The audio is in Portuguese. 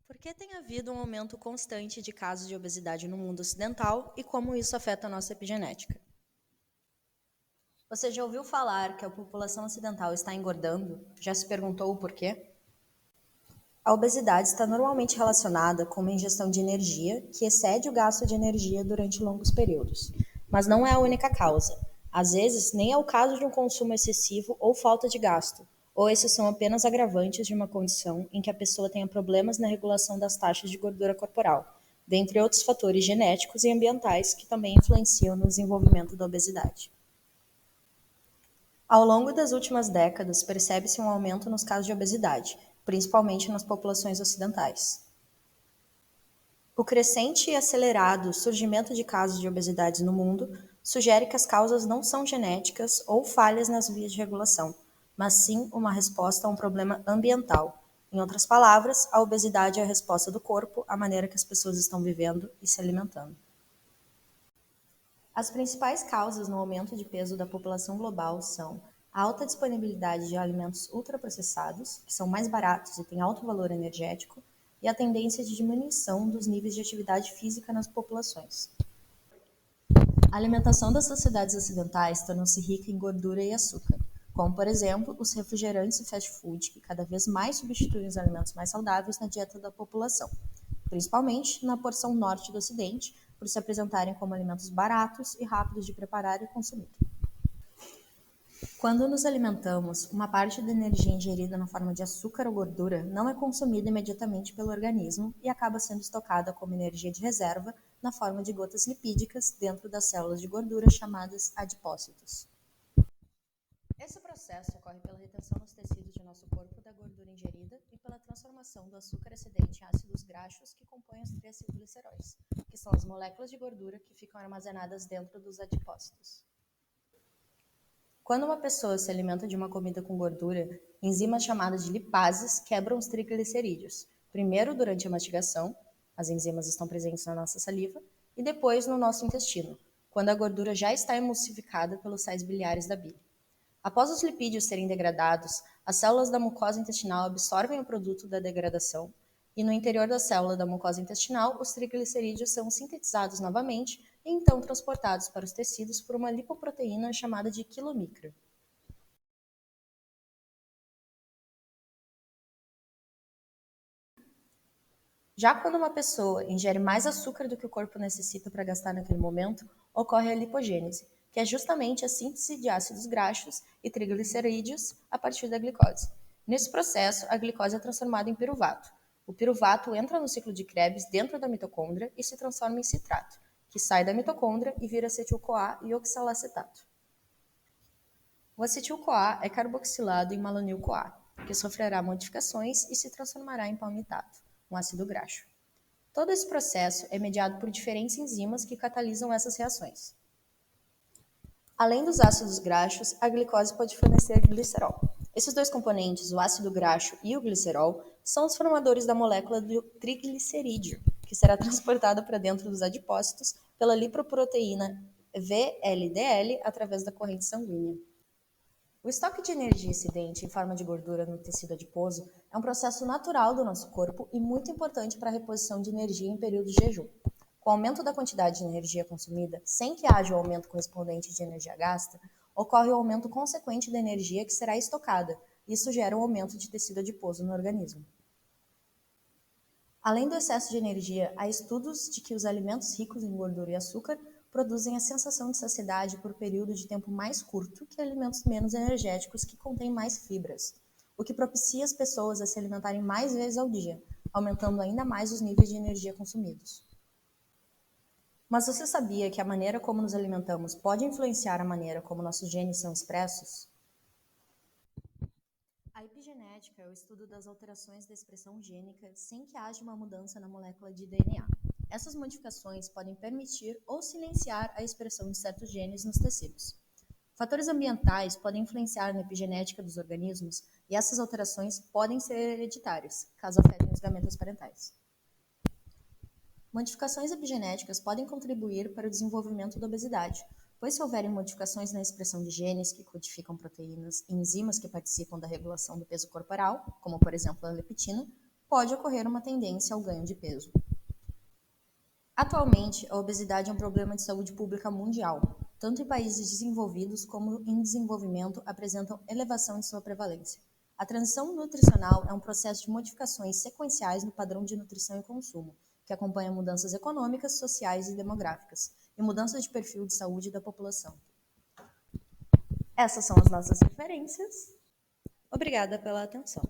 Por que tem havido um aumento constante de casos de obesidade no mundo ocidental e como isso afeta a nossa epigenética? Você já ouviu falar que a população ocidental está engordando? Já se perguntou o porquê? A obesidade está normalmente relacionada com uma ingestão de energia que excede o gasto de energia durante longos períodos, mas não é a única causa. Às vezes, nem é o caso de um consumo excessivo ou falta de gasto, ou esses são apenas agravantes de uma condição em que a pessoa tenha problemas na regulação das taxas de gordura corporal, dentre outros fatores genéticos e ambientais que também influenciam no desenvolvimento da obesidade. Ao longo das últimas décadas, percebe-se um aumento nos casos de obesidade, principalmente nas populações ocidentais. O crescente e acelerado surgimento de casos de obesidade no mundo sugere que as causas não são genéticas ou falhas nas vias de regulação, mas sim uma resposta a um problema ambiental. Em outras palavras, a obesidade é a resposta do corpo à maneira que as pessoas estão vivendo e se alimentando. As principais causas no aumento de peso da população global são a alta disponibilidade de alimentos ultraprocessados, que são mais baratos e têm alto valor energético, e a tendência de diminuição dos níveis de atividade física nas populações. A alimentação das sociedades ocidentais tornou-se rica em gordura e açúcar, como, por exemplo, os refrigerantes e fast food, que cada vez mais substituem os alimentos mais saudáveis na dieta da população, principalmente na porção norte do Ocidente, por se apresentarem como alimentos baratos e rápidos de preparar e consumir. Quando nos alimentamos, uma parte da energia ingerida na forma de açúcar ou gordura não é consumida imediatamente pelo organismo e acaba sendo estocada como energia de reserva na forma de gotas lipídicas dentro das células de gordura chamadas adipócitos. Esse processo ocorre pela retenção nos tecidos de nosso corpo da gordura ingerida e pela transformação do açúcar excedente em ácidos graxos que compõem os triacilgliceróis, que são as moléculas de gordura que ficam armazenadas dentro dos adipócitos. Quando uma pessoa se alimenta de uma comida com gordura, enzimas chamadas de lipases quebram os triglicerídeos, primeiro durante a mastigação, as enzimas estão presentes na nossa saliva, e depois no nosso intestino, quando a gordura já está emulsificada pelos sais biliares da bile. Após os lipídios serem degradados, as células da mucosa intestinal absorvem o produto da degradação e no interior da célula da mucosa intestinal, os triglicerídeos são sintetizados novamente e então transportados para os tecidos por uma lipoproteína chamada de quilomicra. Já quando uma pessoa ingere mais açúcar do que o corpo necessita para gastar naquele momento, ocorre a lipogênese, que é justamente a síntese de ácidos graxos e triglicerídeos a partir da glicose. Nesse processo, a glicose é transformada em piruvato. O piruvato entra no ciclo de Krebs dentro da mitocôndria e se transforma em citrato, que sai da mitocôndria e vira acetil-CoA e oxalacetato. O acetil-CoA é carboxilado em malonil-CoA, que sofrerá modificações e se transformará em palmitato, um ácido graxo. Todo esse processo é mediado por diferentes enzimas que catalisam essas reações. Além dos ácidos graxos, a glicose pode fornecer glicerol. Esses dois componentes, o ácido graxo e o glicerol, são os formadores da molécula do triglicerídeo, que será transportada para dentro dos adipócitos pela lipoproteína VLDL através da corrente sanguínea. O estoque de energia excedente em forma de gordura no tecido adiposo é um processo natural do nosso corpo e muito importante para a reposição de energia em períodos de jejum. Com o aumento da quantidade de energia consumida, sem que haja o aumento correspondente de energia gasta, ocorre o aumento consequente da energia que será estocada. Isso gera um aumento de tecido adiposo no organismo. Além do excesso de energia, há estudos de que os alimentos ricos em gordura e açúcar produzem a sensação de saciedade por período de tempo mais curto que alimentos menos energéticos que contêm mais fibras, o que propicia as pessoas a se alimentarem mais vezes ao dia, aumentando ainda mais os níveis de energia consumidos. Mas você sabia que a maneira como nos alimentamos pode influenciar a maneira como nossos genes são expressos? A epigenética é o estudo das alterações da expressão gênica sem que haja uma mudança na molécula de DNA. Essas modificações podem permitir ou silenciar a expressão de certos genes nos tecidos. Fatores ambientais podem influenciar na epigenética dos organismos e essas alterações podem ser hereditárias, caso afetem os gametas parentais. Modificações epigenéticas podem contribuir para o desenvolvimento da obesidade, pois se houverem modificações na expressão de genes que codificam proteínas e enzimas que participam da regulação do peso corporal, como por exemplo a leptina, pode ocorrer uma tendência ao ganho de peso. Atualmente, a obesidade é um problema de saúde pública mundial. Tanto em países desenvolvidos como em desenvolvimento apresentam elevação de sua prevalência. A transição nutricional é um processo de modificações sequenciais no padrão de nutrição e consumo, que acompanha mudanças econômicas, sociais e demográficas, e mudanças de perfil de saúde da população. Essas são as nossas referências. Obrigada pela atenção.